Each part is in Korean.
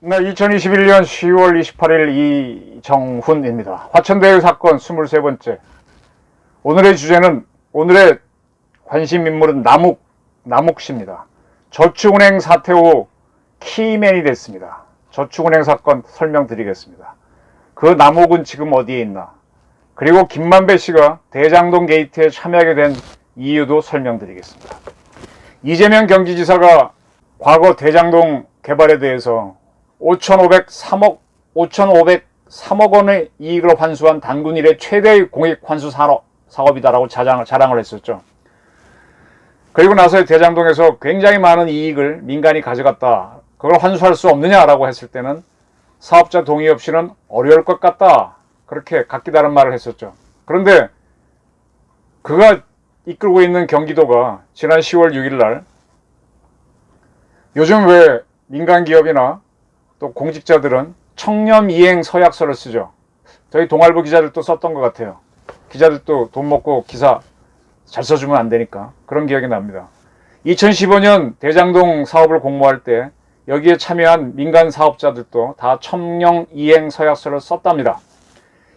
네, 2021년 10월 28일 이정훈입니다. 화천대유 사건 23번째. 오늘의 주제는, 오늘의 관심 인물은 남욱 씨입니다. 저축은행 사태 후 키맨이 됐습니다. 저축은행 사건 설명드리겠습니다. 그 남욱은 지금 어디에 있나? 그리고 김만배 씨가 대장동 게이트에 참여하게 된 이유도 설명드리겠습니다. 이재명 경기지사가 과거 대장동 개발에 대해서 5,503억 원의 이익을 환수한 단군 이래 최대의 공익 환수 사업이다라고 자랑을 했었죠. 그리고 나서 대장동에서 굉장히 많은 이익을 민간이 가져갔다. 그걸 환수할 수 없느냐라고 했을 때는 사업자 동의 없이는 어려울 것 같다. 그렇게 각기 다른 말을 했었죠. 그런데 그가 이끌고 있는 경기도가 지난 10월 6일 날 요즘 왜 민간 기업이나 또 공직자들은 청렴이행 서약서를 쓰죠. 저희 동아일보 기자들도 썼던 것 같아요. 기자들도 돈 먹고 기사 잘 써주면 안 되니까. 그런 기억이 납니다. 2015년 대장동 사업을 공모할 때 여기에 참여한 민간 사업자들도 다 청렴이행 서약서를 썼답니다.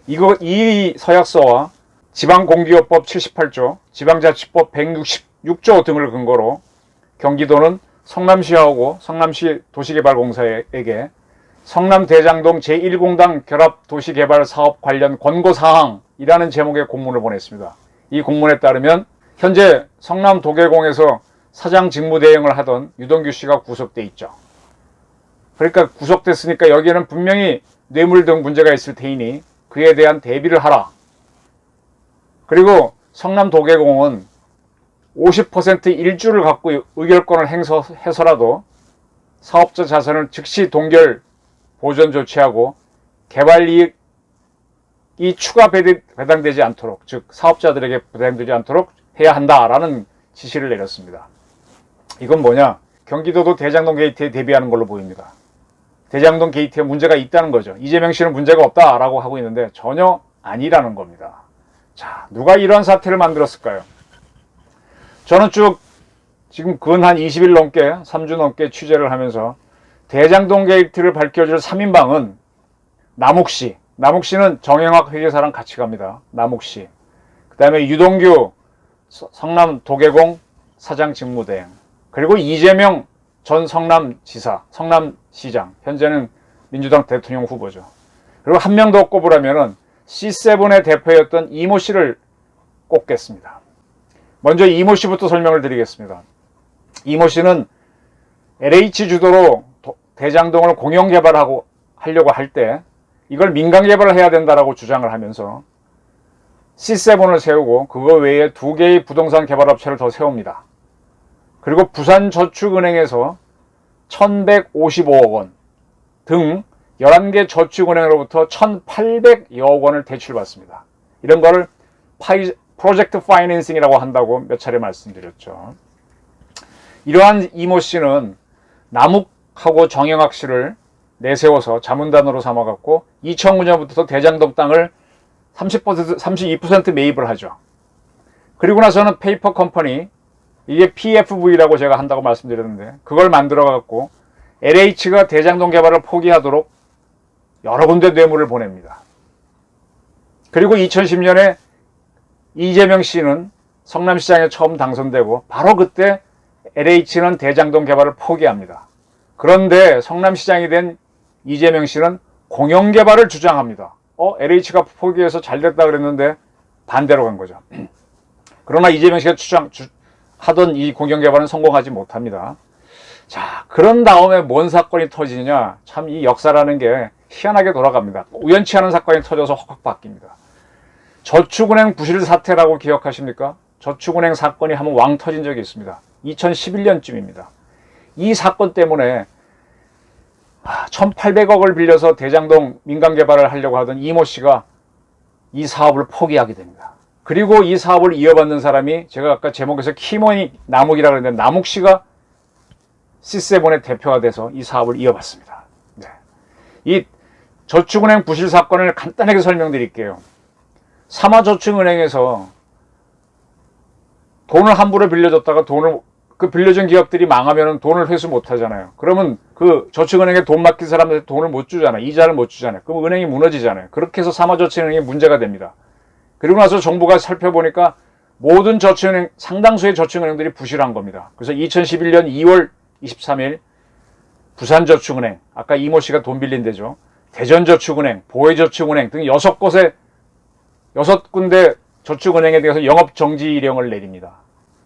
이 서약서와 지방공기업법 78조, 지방자치법 166조 등을 근거로 경기도는 성남시하고 성남시 도시개발공사에게 성남 대장동 제1공단 결합도시개발 사업 관련 권고사항이라는 제목의 공문을 보냈습니다. 이 공문에 따르면 현재 성남 도계공에서 사장 직무대행을 하던 유동규 씨가 구속돼 있죠. 그러니까 구속됐으니까 여기에는 분명히 뇌물 등 문제가 있을 테이니 그에 대한 대비를 하라. 그리고 성남 도계공은 50% 일주를 갖고 의결권을 행사해서라도 사업자 자산을 즉시 동결 보전 조치하고 개발 이익이 추가 배당되지 않도록, 즉 사업자들에게 배당되지 않도록 해야 한다라는 지시를 내렸습니다. 이건 뭐냐? 경기도도 대장동 게이트에 대비하는 걸로 보입니다. 대장동 게이트에 문제가 있다는 거죠. 이재명 씨는 문제가 없다라고 하고 있는데 전혀 아니라는 겁니다. 자, 누가 이런 사태를 만들었을까요? 저는 지금 근 한 20일 넘게, 3주 넘게 취재를 하면서 대장동 게이트를 밝혀줄 3인방은 남욱 씨. 남욱 씨는 정영학 회계사랑 같이 갑니다. 남욱 씨. 그 다음에 유동규 성남 도계공 사장 직무대행. 그리고 이재명 전 성남지사, 성남시장. 현재는 민주당 대통령 후보죠. 그리고 한 명 더 꼽으라면은 C7의 대표였던 이모 씨를 꼽겠습니다. 먼저 이모 씨부터 설명을 드리겠습니다. 이모 씨는 LH 주도로 대장동을 공영 개발하려고 할 때 이걸 민간 개발을 해야 된다라고 주장을 하면서 C7을 세우고 그거 외에 2개의 부동산 개발업체를 더 세웁니다. 그리고 부산저축은행에서 1,155억 원 등 11개 저축은행으로부터 1,800여억 원을 대출받습니다. 이런 거를 프로젝트 파이낸싱이라고 한다고 몇 차례 말씀드렸죠. 이러한 이모 씨는 남욱하고 정영학 씨를 내세워서 자문단으로 삼아갖고 2009년부터 대장동 땅을 32% 매입을 하죠. 그리고 나서는 페이퍼 컴퍼니, 이게 PFV라고 제가 한다고 말씀드렸는데 그걸 만들어갖고 LH가 대장동 개발을 포기하도록 여러 군데 뇌물을 보냅니다. 그리고 2010년에 이재명 씨는 성남시장에 처음 당선되고 바로 그때 LH는 대장동 개발을 포기합니다. 그런데 성남시장이 된 이재명 씨는 공영개발을 주장합니다. LH가 포기해서 잘됐다 그랬는데 반대로 간 거죠. 그러나 이재명 씨가 하던 이 공영개발은 성공하지 못합니다. 자, 그런 다음에 뭔 사건이 터지느냐? 참 이 역사라는 게 희한하게 돌아갑니다. 우연치 않은 사건이 터져서 확 바뀝니다. 저축은행 부실 사태라고 기억하십니까? 저축은행 사건이 한번 왕 터진 적이 있습니다. 2011년쯤입니다. 이 사건 때문에 1,800억을 빌려서 대장동 민간 개발을 하려고 하던 이모 씨가 이 사업을 포기하게 됩니다. 그리고 이 사업을 이어받는 사람이 제가 아까 제목에서 키머니 남욱이라고 했는데 남욱 씨가 C7의 대표가 돼서 이 사업을 이어받습니다. 네. 이 저축은행 부실 사건을 간단하게 설명드릴게요. 삼화저축은행에서 돈을 함부로 빌려줬다가 그 빌려준 기업들이 망하면 돈을 회수 못 하잖아요. 그러면 그 저축은행에 돈 맡긴 사람한테 돈을 못 주잖아요. 이자를 못 주잖아요. 그럼 은행이 무너지잖아요. 그렇게 해서 삼화저축은행이 문제가 됩니다. 그리고 나서 정부가 살펴보니까 모든 저축은행, 상당수의 저축은행들이 부실한 겁니다. 그래서 2011년 2월 23일 부산저축은행, 아까 이모 씨가 돈 빌린 데죠. 대전저축은행, 보혜저축은행 등 6군데 저축은행에 대해서 영업정지령을 내립니다.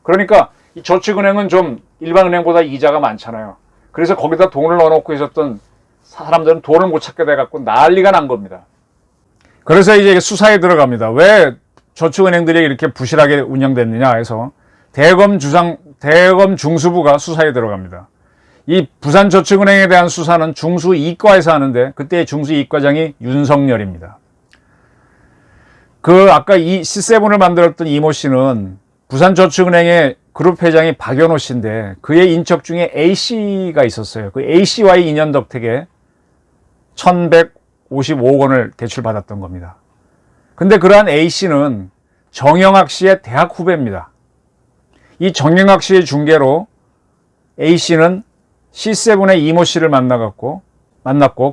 그러니까 이 저축은행은 좀 일반은행보다 이자가 많잖아요. 그래서 거기다 돈을 넣어놓고 있었던 사람들은 돈을 못 찾게 돼갖고 난리가 난 겁니다. 그래서 이제 수사에 들어갑니다. 왜 저축은행들이 이렇게 부실하게 운영됐느냐 해서 대검 중수부가 수사에 들어갑니다. 이 부산저축은행에 대한 수사는 중수이과에서 하는데 그때 중수이과장이 윤석열입니다. 아까 이 C7을 만들었던 이모 씨는 부산저축은행의 그룹 회장이 박연호 씨인데 그의 인척 중에 A씨가 있었어요. 그 A씨와의 인연 덕택에 1155억 원을 대출받았던 겁니다. 근데 그러한 A씨는 정영학 씨의 대학 후배입니다. 이 정영학 씨의 중개로 A씨는 C7의 이모 씨를 만났고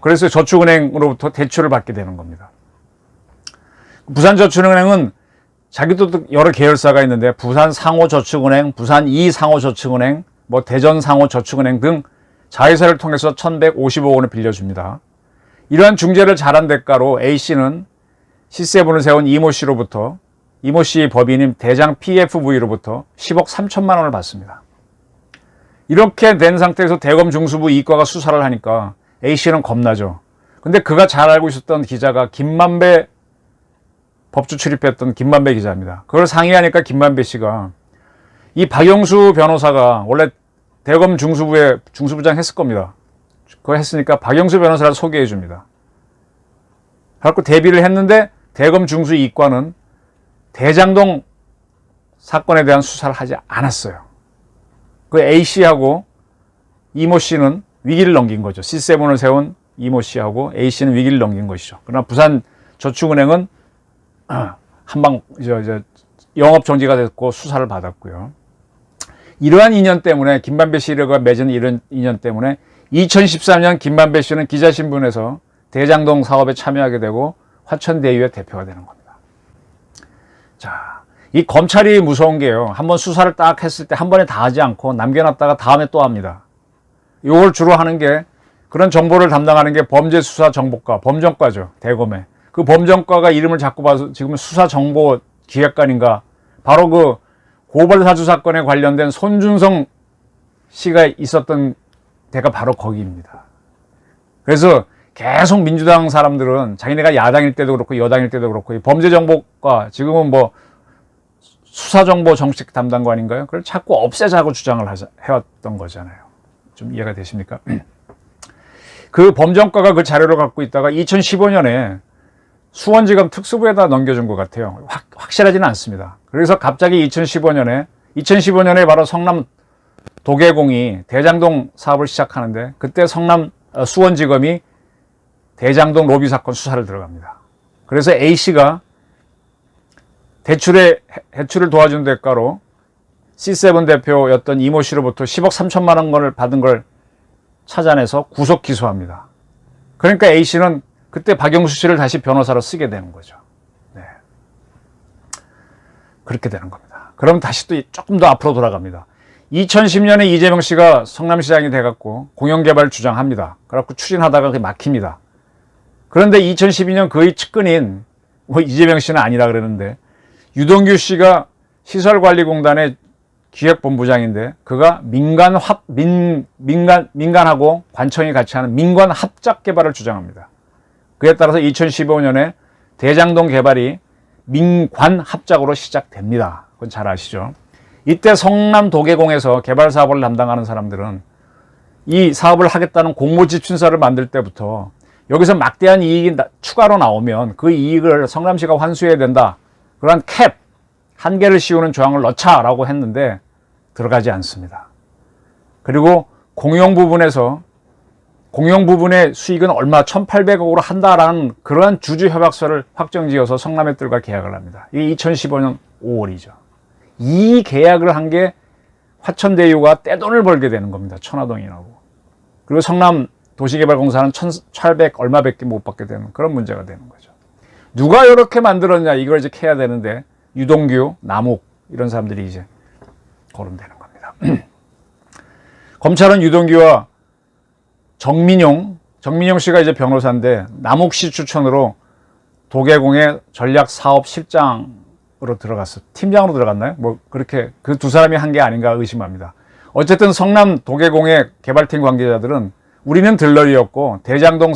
그래서 저축은행으로부터 대출을 받게 되는 겁니다. 부산저축은행은 자기도 여러 계열사가 있는데 부산상호저축은행, 부산2상호저축은행, 대전상호저축은행 등 자회사를 통해서 1155억 원을 빌려줍니다. 이러한 중재를 잘한 대가로 A씨는 C7을 세운 이모 씨로부터 이모 씨의 법인인 대장 PFV로부터 10억 3천만 원을 받습니다. 이렇게 된 상태에서 대검 중수부 이과가 수사를 하니까 A씨는 겁나죠. 근데 그가 잘 알고 있었던 기자가 김만배 법조 출입했던 김만배 기자입니다. 그걸 상의하니까 김만배 씨가 이 박영수 변호사가 원래 대검 중수부의 중수부장 했을 겁니다. 그거 했으니까 박영수 변호사를 소개해 줍니다. 그래서 대비를 했는데 대검 중수 이과는 대장동 사건에 대한 수사를 하지 않았어요. 그 A씨하고 이모 씨는 위기를 넘긴 거죠. C7을 세운 이모 씨하고 A씨는 위기를 넘긴 것이죠. 그러나 부산저축은행은 한방 영업 정지가 됐고 수사를 받았고요. 이러한 인연 때문에 김만배 씨가 맺은 이런 인연 때문에 2013년 김만배 씨는 기자신문에서 대장동 사업에 참여하게 되고 화천대유의 대표가 되는 겁니다. 자, 이 검찰이 무서운 게요. 한번 수사를 딱 했을 때 한 번에 다 하지 않고 남겨놨다가 다음에 또 합니다. 이걸 주로 하는 게 그런 정보를 담당하는 게 범죄수사정보과, 범정과죠. 대검에. 그 범정과가 이름을 자꾸 봐서 지금 수사정보기획관인가 바로 그 고발사주 사건에 관련된 손준성 씨가 있었던 데가 바로 거기입니다. 그래서 계속 민주당 사람들은 자기네가 야당일 때도 그렇고 여당일 때도 그렇고 범죄정보과 지금은 수사정보 정책 담당관인가요? 그걸 자꾸 없애자고 주장을 해왔던 거잖아요. 좀 이해가 되십니까? 그 범정과가 그 자료를 갖고 있다가 2015년에 수원지검 특수부에다 넘겨준 것 같아요. 확실하지는 않습니다. 그래서 갑자기 2015년에 바로 성남 도계공이 대장동 사업을 시작하는데 그때 수원지검이 대장동 로비 사건 수사를 들어갑니다. 그래서 A씨가 대출을 도와준 대가로 C7 대표였던 이모 씨로부터 10억 3천만 원을 받은 걸 찾아내서 구속 기소합니다. 그러니까 A씨는 그때 박영수 씨를 다시 변호사로 쓰게 되는 거죠. 네. 그렇게 되는 겁니다. 그럼 다시 또 조금 더 앞으로 돌아갑니다. 2010년에 이재명 씨가 성남시장이 돼갖고 공영개발 주장합니다. 그래갖고 추진하다가 그게 막힙니다. 그런데 2012년 그의 측근인 이재명 씨는 아니라 그러는데 유동규 씨가 시설관리공단의 기획본부장인데 그가 민간하고 관청이 같이 하는 민관 합작 개발을 주장합니다. 그에 따라서 2015년에 대장동 개발이 민관 합작으로 시작됩니다. 그건 잘 아시죠? 이때 성남 도계공에서 개발 사업을 담당하는 사람들은 이 사업을 하겠다는 공모지춘서를 만들 때부터 여기서 막대한 이익이 추가로 나오면 그 이익을 성남시가 환수해야 된다. 그러한 캡, 한계를 씌우는 조항을 넣자라고 했는데 들어가지 않습니다. 그리고 공용 부분에서 공영 부분의 수익은 얼마 1,800억으로 한다라는 그러한 주주 협약서를 확정지어서 성남의뜰과 계약을 합니다. 이게 2015년 5월이죠. 이 계약을 한 게 화천대유가 떼돈을 벌게 되는 겁니다. 천화동인하고. 그리고 성남 도시개발공사는 1,800 얼마밖에 못 받게 되는 그런 문제가 되는 거죠. 누가 이렇게 만들었냐 이걸 이제 캐야 되는데 유동규, 남욱 이런 사람들이 이제 거론되는 겁니다. 검찰은 유동규와 정민용 씨가 이제 변호사인데 남욱 씨 추천으로 도계공의 전략사업실장으로 들어갔어. 팀장으로 들어갔나요? 뭐 그렇게 그 두 사람이 한 게 아닌가 의심합니다. 어쨌든 성남 도계공의 개발팀 관계자들은 우리는 들러리였고 대장동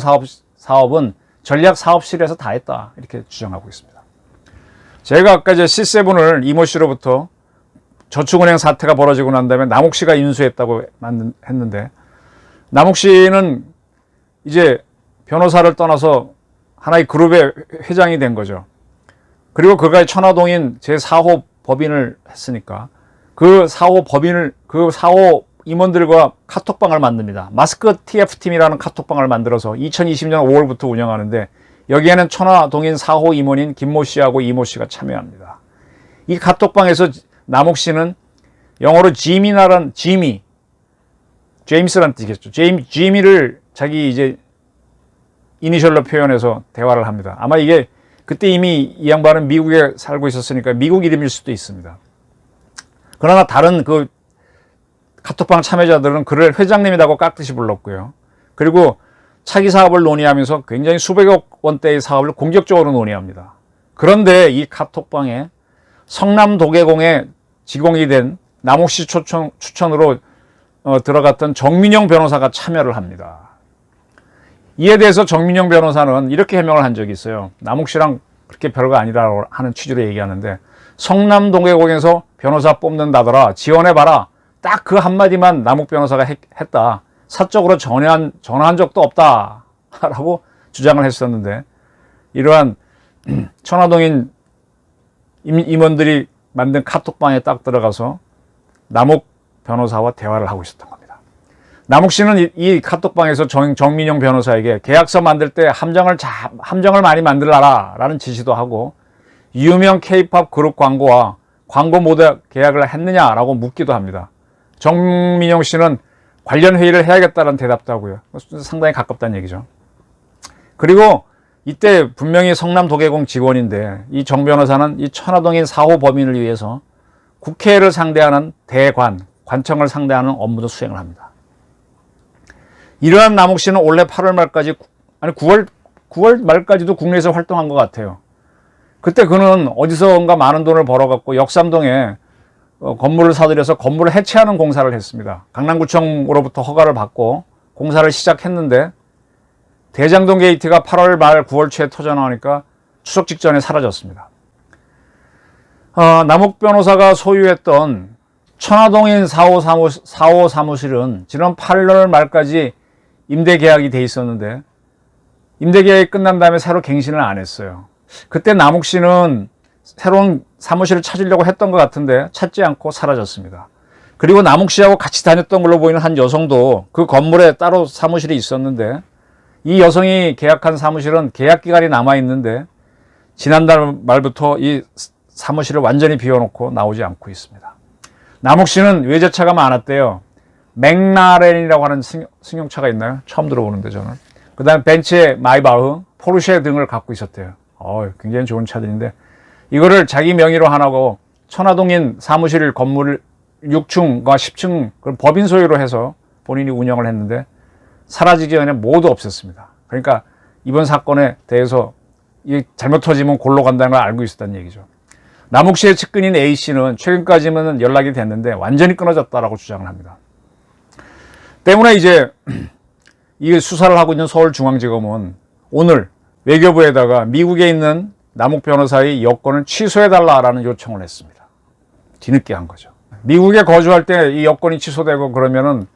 사업은 전략사업실에서 다 했다 이렇게 주장하고 있습니다. 제가 아까 이제 C7을 이모 씨로부터 저축은행 사태가 벌어지고 난 다음에 남욱 씨가 인수했다고 했는데 남욱 씨는 이제 변호사를 떠나서 하나의 그룹의 회장이 된 거죠. 그리고 그가 천화동인 제4호 법인을 했으니까 그 4호 임원들과 카톡방을 만듭니다. 마스크 TF팀이라는 카톡방을 만들어서 2020년 5월부터 운영하는데 여기에는 천화동인 4호 임원인 김모 씨하고 이모 씨가 참여합니다. 이 카톡방에서 남욱 씨는 영어로 제임스란 뜻이겠죠. 지미를 자기 이제 이니셜로 표현해서 대화를 합니다. 아마 이게 그때 이미 이 양반은 미국에 살고 있었으니까 미국 이름일 수도 있습니다. 그러나 다른 그 카톡방 참여자들은 그를 회장님이라고 깍듯이 불렀고요. 그리고 차기 사업을 논의하면서 굉장히 수백억 원대의 사업을 공격적으로 논의합니다. 그런데 이 카톡방에 성남도계공의 직원이 된 남욱 씨 추천으로 들어갔던 정민용 변호사가 참여를 합니다. 이에 대해서 정민용 변호사는 이렇게 해명을 한 적이 있어요. 남욱 씨랑 그렇게 별거 아니라고 하는 취지로 얘기하는데 성남도계공에서 변호사 뽑는다더라. 지원해봐라. 딱 그 한마디만 남욱 변호사가 했다. 사적으로 전화한 적도 없다. 라고 주장을 했었는데 이러한 천화동인 임원들이 만든 카톡방에 딱 들어가서 남욱 변호사와 대화를 하고 있었던 겁니다. 남욱 씨는 이 카톡방에서 정민용 변호사에게 계약서 만들 때 함정을 많이 만들라라 라는 지시도 하고 유명 K-POP 그룹 광고와 광고 모델 계약을 했느냐라고 묻기도 합니다. 정민용 씨는 관련 회의를 해야겠다는 대답도 하고요. 상당히 가깝다는 얘기죠. 그리고 이때 분명히 성남도계공 직원인데 이 정 변호사는 이 천화동인 4호 법인을 위해서 국회를 상대하는 관청을 상대하는 업무도 수행을 합니다. 이러한 남욱 씨는 올해 8월 말까지 9월 말까지도 국내에서 활동한 것 같아요. 그때 그는 어디선가 많은 돈을 벌어갖고 역삼동에 건물을 사들여서 건물을 해체하는 공사를 했습니다. 강남구청으로부터 허가를 받고 공사를 시작했는데 대장동 게이트가 8월 말 9월 초에 터져나오니까 추석 직전에 사라졌습니다. 남욱 변호사가 소유했던 천화동인 4호 사무실은 지난 8월 말까지 임대 계약이 돼 있었는데 임대 계약이 끝난 다음에 새로 갱신을 안 했어요. 그때 남욱 씨는 새로운 사무실을 찾으려고 했던 것 같은데 찾지 않고 사라졌습니다. 그리고 남욱 씨하고 같이 다녔던 걸로 보이는 한 여성도 그 건물에 따로 사무실이 있었는데 이 여성이 계약한 사무실은 계약 기간이 남아 있는데 지난달 말부터 이 사무실을 완전히 비워놓고 나오지 않고 있습니다. 남욱 씨는 외제차가 많았대요. 맥라렌이라고 하는 승용차가 있나요? 처음 들어보는데 저는. 그 다음에 벤츠의 마이바흐, 포르쉐 등을 갖고 있었대요. 굉장히 좋은 차들인데 이거를 자기 명의로 하나고 천화동인 사무실 건물 6층과 10층 법인 소유로 해서 본인이 운영을 했는데 사라지기 전에 모두 없앴습니다. 그러니까 이번 사건에 대해서 잘못 터지면 골로 간다는 걸 알고 있었다는 얘기죠. 남욱 씨의 측근인 A씨는 최근까지는 연락이 됐는데 완전히 끊어졌다라고 주장을 합니다. 때문에 이제 이 수사를 하고 있는 서울중앙지검은 오늘 외교부에다가 미국에 있는 남욱 변호사의 여권을 취소해달라라는 요청을 했습니다. 뒤늦게 한 거죠. 미국에 거주할 때 이 여권이 취소되고 그러면은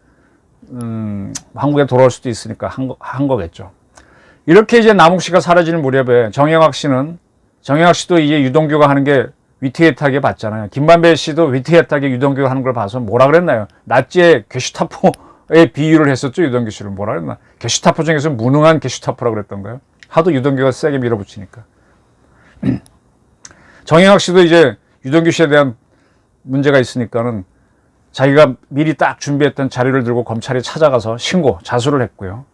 한국에 돌아올 수도 있으니까 한 거겠죠. 이렇게 이제 남욱 씨가 사라지는 무렵에 정영학 씨도 이제 유동규가 하는 게 위태했하게 봤잖아요. 김만배 씨도 위태했하게 유동규가 하는 걸 봐서 뭐라 그랬나요? 낫지의 괴슈타포의 비유를 했었죠. 유동규 씨를 뭐라 그랬나. 게슈타포 중에서 무능한 게슈타포라고 그랬던가요. 하도 유동규가 세게 밀어붙이니까. 정영학 씨도 이제 유동규 씨에 대한 문제가 있으니까는 자기가 미리 딱 준비했던 자료를 들고 검찰에 찾아가서 신고, 자수를 했고요.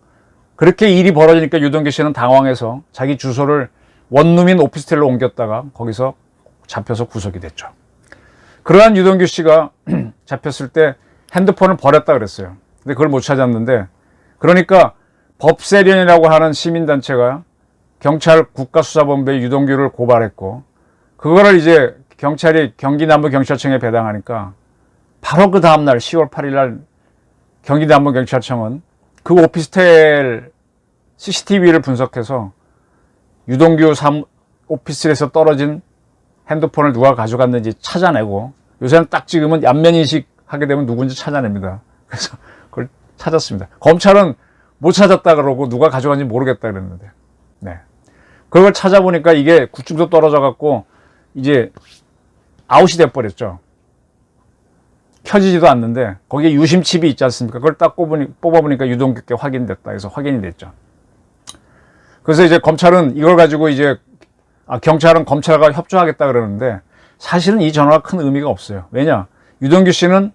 그렇게 일이 벌어지니까 유동규 씨는 당황해서 자기 주소를 원룸인 오피스텔로 옮겼다가 거기서 잡혀서 구속이 됐죠. 그러한 유동규 씨가 잡혔을 때 핸드폰을 버렸다 그랬어요. 근데 그걸 못 찾았는데, 그러니까 법세련이라고 하는 시민단체가 경찰 국가수사본부에 유동규를 고발했고, 그거를 이제 경찰이 경기남부경찰청에 배당하니까 바로 그 다음날 10월 8일 날 경기남부경찰청은 그 오피스텔 CCTV를 분석해서 유동규 오피스텔에서 떨어진 핸드폰을 누가 가져갔는지 찾아내고, 요새는 딱 찍으면 안면인식 하게 되면 누군지 찾아냅니다. 그래서 그걸 찾았습니다. 검찰은 못 찾았다 그러고 누가 가져간지 모르겠다 그랬는데, 네. 그걸 찾아보니까 이게 구축도 떨어져 갖고 이제 아웃이 돼버렸죠. 켜지지도 않는데 거기에 유심칩이 있지 않습니까? 그걸 딱 뽑아보니까 유동규께 확인됐다 해서 확인이 됐죠. 그래서 이제 검찰은 이걸 가지고 이제 경찰은 검찰과 협조하겠다 그러는데, 사실은 이 전화가 큰 의미가 없어요. 왜냐? 유동규 씨는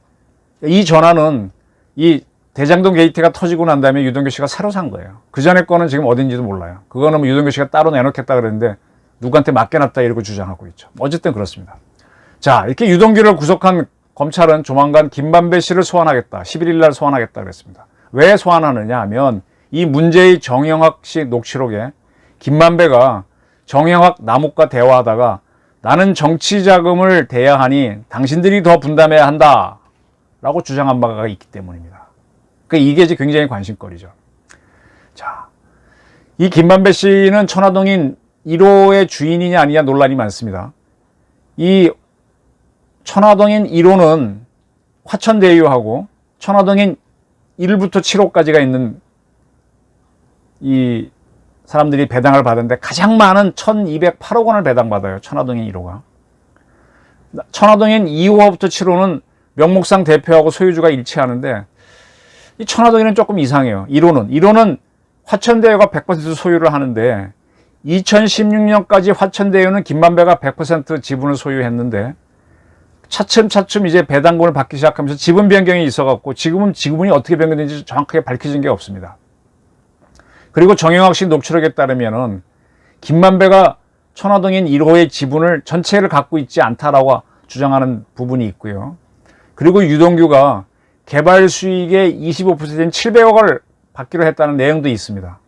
이 전화는 이 대장동 게이트가 터지고 난 다음에 유동규 씨가 새로 산 거예요. 그 전에 거는 지금 어딘지도 몰라요. 그거는 뭐 유동규 씨가 따로 내놓겠다 그랬는데 누구한테 맡겨놨다 이러고 주장하고 있죠. 어쨌든 그렇습니다. 자, 이렇게 유동규를 구속한 검찰은 조만간 김만배 씨를 소환하겠다. 11일 날 소환하겠다 그랬습니다. 왜 소환하느냐 하면 이 문제의 정영학 씨 녹취록에 김만배가 정영학 남욱과 대화하다가 나는 정치 자금을 대야 하니 당신들이 더 분담해야 한다 라고 주장한 바가 있기 때문입니다. 그러니까 이게 이제 굉장히 관심거리죠. 자, 이 김만배 씨는 천화동인 1호의 주인이냐 아니냐 논란이 많습니다. 이 천화동인 1호는 화천대유하고 천화동인 1부터 7호까지가 있는 이 사람들이 배당을 받았는데 가장 많은 1208억 원을 배당받아요. 천화동인 1호가. 천화동인 2호부터 7호는 명목상 대표하고 소유주가 일치하는데 이 천화동인은 조금 이상해요. 1호는 화천대유가 100% 소유를 하는데 2016년까지 화천대유는 김만배가 100% 지분을 소유했는데 차츰 이제 배당금을 받기 시작하면서 지분 변경이 있어갖고 지금은 지분이 어떻게 변경된지 정확하게 밝혀진 게 없습니다. 그리고 정영학 씨 녹취록에 따르면은 김만배가 천화동인 1호의 지분을 전체를 갖고 있지 않다라고 주장하는 부분이 있고요. 그리고 유동규가 개발 수익의 25%인 700억을 받기로 했다는 내용도 있습니다.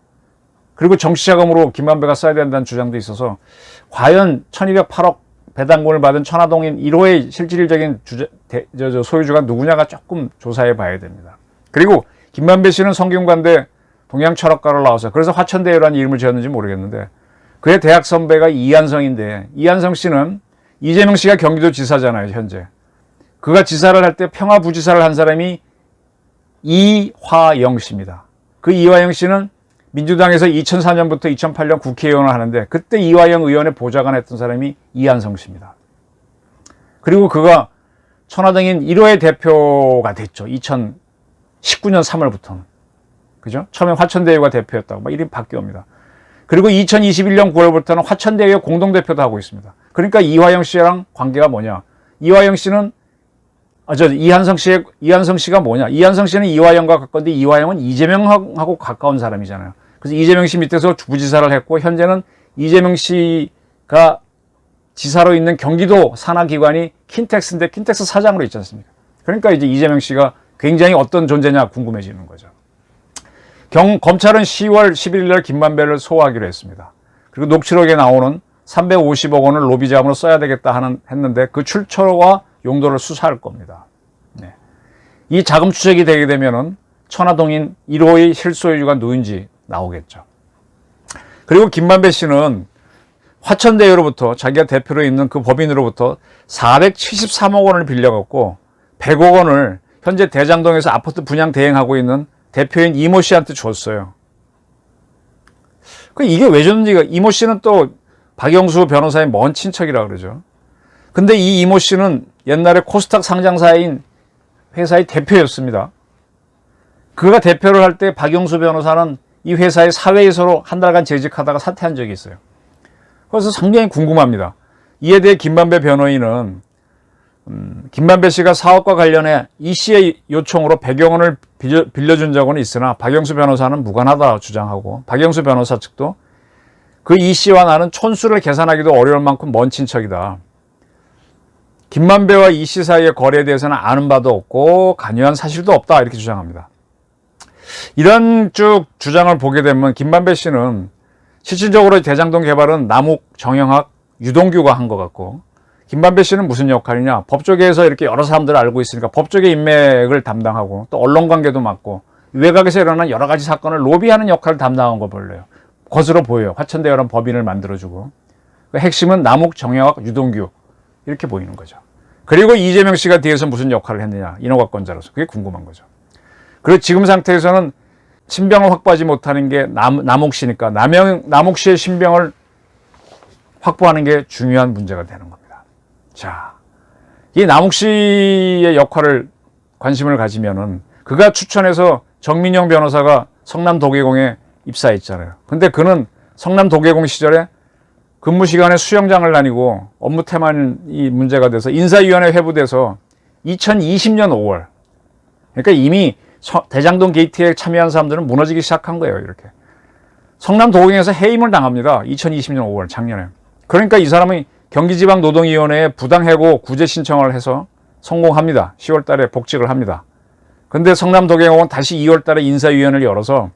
그리고 정치자금으로 김만배가 써야 된다는 주장도 있어서 과연 1208억 배당금을 받은 천화동인 1호의 실질적인 소유주가 누구냐가 조금 조사해 봐야 됩니다. 그리고 김만배 씨는 성균관대 동양철학과를 나와서 그래서 화천대유라는 이름을 지었는지 모르겠는데 그의 대학 선배가 이한성인데 이한성 씨는 이재명 씨가 경기도 지사잖아요, 현재. 그가 지사를 할 때 평화부지사를 한 사람이 이화영 씨입니다. 그 이화영 씨는 민주당에서 2004년부터 2008년 국회의원을 하는데 그때 이화영 의원의 보좌관 했던 사람이 이한성 씨입니다. 그리고 그가 천화동인 1호의 대표가 됐죠. 2019년 3월부터는. 그죠? 처음에 화천대유가 대표였다고 막 이름이 바뀌옵니다. 그리고 2021년 9월부터는 화천대유의 공동대표도 하고 있습니다. 그러니까 이화영 씨랑 관계가 뭐냐? 이화영 씨는 이한성 씨가 뭐냐? 이한성 씨는 이화영과 가까운데 이화영은 이재명하고 가까운 사람이잖아요. 그래서 이재명 씨 밑에서 부지사를 했고 현재는 이재명 씨가 지사로 있는 경기도 산하기관이 킨텍스인데 킨텍스 사장으로 있지 않습니까? 그러니까 이제 이재명 씨가 굉장히 어떤 존재냐 궁금해지는 거죠. 검찰은 10월 11일 날 김만배를 소화하기로 했습니다. 그리고 녹취록에 나오는 350억 원을 로비 자금으로 써야 되겠다 했는데 그 출처와 용도를 수사할 겁니다. 네. 이 자금 추적이 되게 되면은 천화동인 1호의 실소유주가 누군지 나오겠죠. 그리고 김만배 씨는 화천대유로부터 자기가 대표로 있는 그 법인으로부터 473억 원을 빌려갖고 100억 원을 현재 대장동에서 아파트 분양 대행하고 있는 대표인 이모 씨한테 줬어요. 이게 왜 줬는지가, 이모 씨는 또 박영수 변호사의 먼 친척이라 그러죠. 근데 이 이모 씨는 옛날에 코스닥 상장사인 회사의 대표였습니다. 그가 대표를 할 때 박영수 변호사는 이 회사의 사회이사로 한 달간 재직하다가 사퇴한 적이 있어요. 그래서 상당히 궁금합니다. 이에 대해 김만배 변호인은 김만배 씨가 사업과 관련해 이 씨의 요청으로 100여 원을 빌려준 적은 있으나 박영수 변호사는 무관하다 주장하고, 박영수 변호사 측도 그 이 씨와 나는 촌수를 계산하기도 어려울 만큼 먼 친척이다. 김만배와 이 씨 사이의 거래에 대해서는 아는 바도 없고 관여한 사실도 없다, 이렇게 주장합니다. 이런 쭉 주장을 보게 되면 김만배 씨는 실질적으로 대장동 개발은 남욱, 정영학, 유동규가 한 것 같고, 김만배 씨는 무슨 역할이냐, 법조계에서 이렇게 여러 사람들을 알고 있으니까 법조계 인맥을 담당하고 또 언론관계도 맡고 외곽에서 일어난 여러 가지 사건을 로비하는 역할을 담당한 거 것으로 보여요. 화천대유라는 법인을 만들어주고, 그 핵심은 남욱, 정영학, 유동규 이렇게 보이는 거죠. 그리고 이재명 씨가 뒤에서 무슨 역할을 했느냐, 인허가권자로서. 그게 궁금한 거죠. 그리고 지금 상태에서는 신병을 확보하지 못하는 게 남욱 씨니까 남욱 씨의 신병을 확보하는 게 중요한 문제가 되는 겁니다. 자, 이 남욱 씨의 역할을 관심을 가지면은, 그가 추천해서 정민영 변호사가 성남 도계공에 입사했잖아요. 근데 그는 성남 도계공 시절에 근무 시간에 수영장을 다니고 업무 태만이 문제가 돼서 인사위원회 회부돼서 2020년 5월, 그러니까 이미 대장동 게이트에 참여한 사람들은 무너지기 시작한 거예요. 이렇게 성남 도경에서 해임을 당합니다. 2020년 5월, 작년에. 그러니까 이 사람이 경기지방노동위원회에 부당해고 구제 신청을 해서 성공합니다. 10월 달에 복직을 합니다. 근데 성남 도경은 다시 2월 달에 인사위원회를 열어서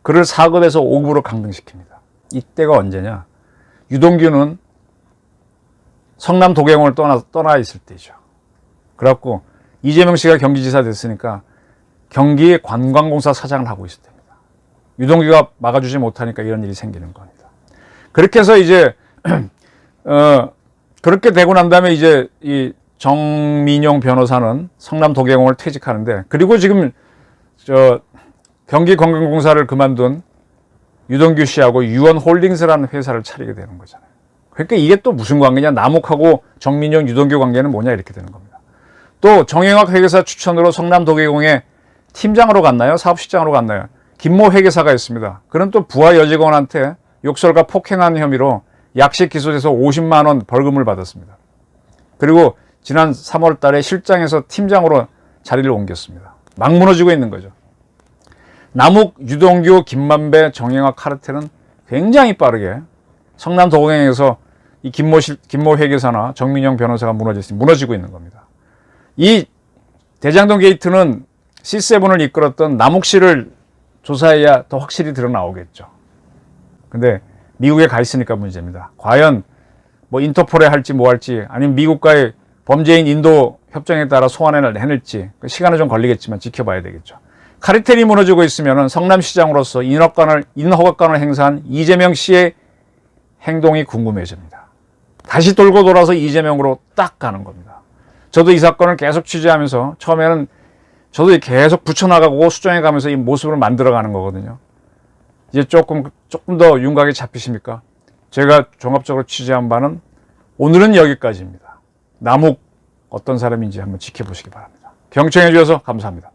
그를 4급에서 5급으로 강등시킵니다. 이때가 언제냐? 유동규는 성남 도경을 떠나 있을 때죠. 그래갖고 이재명 씨가 경기지사 됐으니까 경기 관광공사 사장을 하고 있을 때입니다. 유동규가 막아주지 못하니까 이런 일이 생기는 겁니다. 그렇게 해서 이제 그렇게 되고 난 다음에 이제 이 정민용 변호사는 성남 도계공을 퇴직하는데, 그리고 지금 경기관광공사를 그만둔 유동규 씨하고 유원홀딩스라는 회사를 차리게 되는 거잖아요. 그러니까 이게 또 무슨 관계냐? 남욱하고 정민용, 유동규 관계는 뭐냐? 이렇게 되는 겁니다. 또 정영학 회계사 추천으로 성남 도계공에 팀장으로 갔나요? 사업실장으로 갔나요? 김모 회계사가 있습니다. 그는 또 부하 여직원한테 욕설과 폭행한 혐의로 약식 기소돼서 50만 원 벌금을 받았습니다. 그리고 지난 3월 달에 실장에서 팀장으로 자리를 옮겼습니다. 막 무너지고 있는 거죠. 남욱, 유동규, 김만배, 정영학 카르텔은 굉장히 빠르게 성남 도경에서 이 김모 회계사나 정민영 변호사가 무너지고 있는 겁니다. 이 대장동 게이트는 C7을 이끌었던 남욱 씨를 조사해야 더 확실히 드러나오겠죠. 근데 미국에 가 있으니까 문제입니다. 과연 뭐 인터폴에 할지 뭐 할지, 아니면 미국과의 범죄인 인도 협정에 따라 소환을 해낼지, 시간은 좀 걸리겠지만 지켜봐야 되겠죠. 카르텔이 무너지고 있으면 성남시장으로서 인허가권을 행사한 이재명 씨의 행동이 궁금해집니다. 다시 돌고 돌아서 이재명으로 딱 가는 겁니다. 저도 이 사건을 계속 취재하면서 처음에는 저도 계속 붙여나가고 수정해가면서 이 모습을 만들어가는 거거든요. 이제 조금 더 윤곽이 잡히십니까? 제가 종합적으로 취재한 바는 오늘은 여기까지입니다. 남욱 어떤 사람인지 한번 지켜보시기 바랍니다. 경청해 주셔서 감사합니다.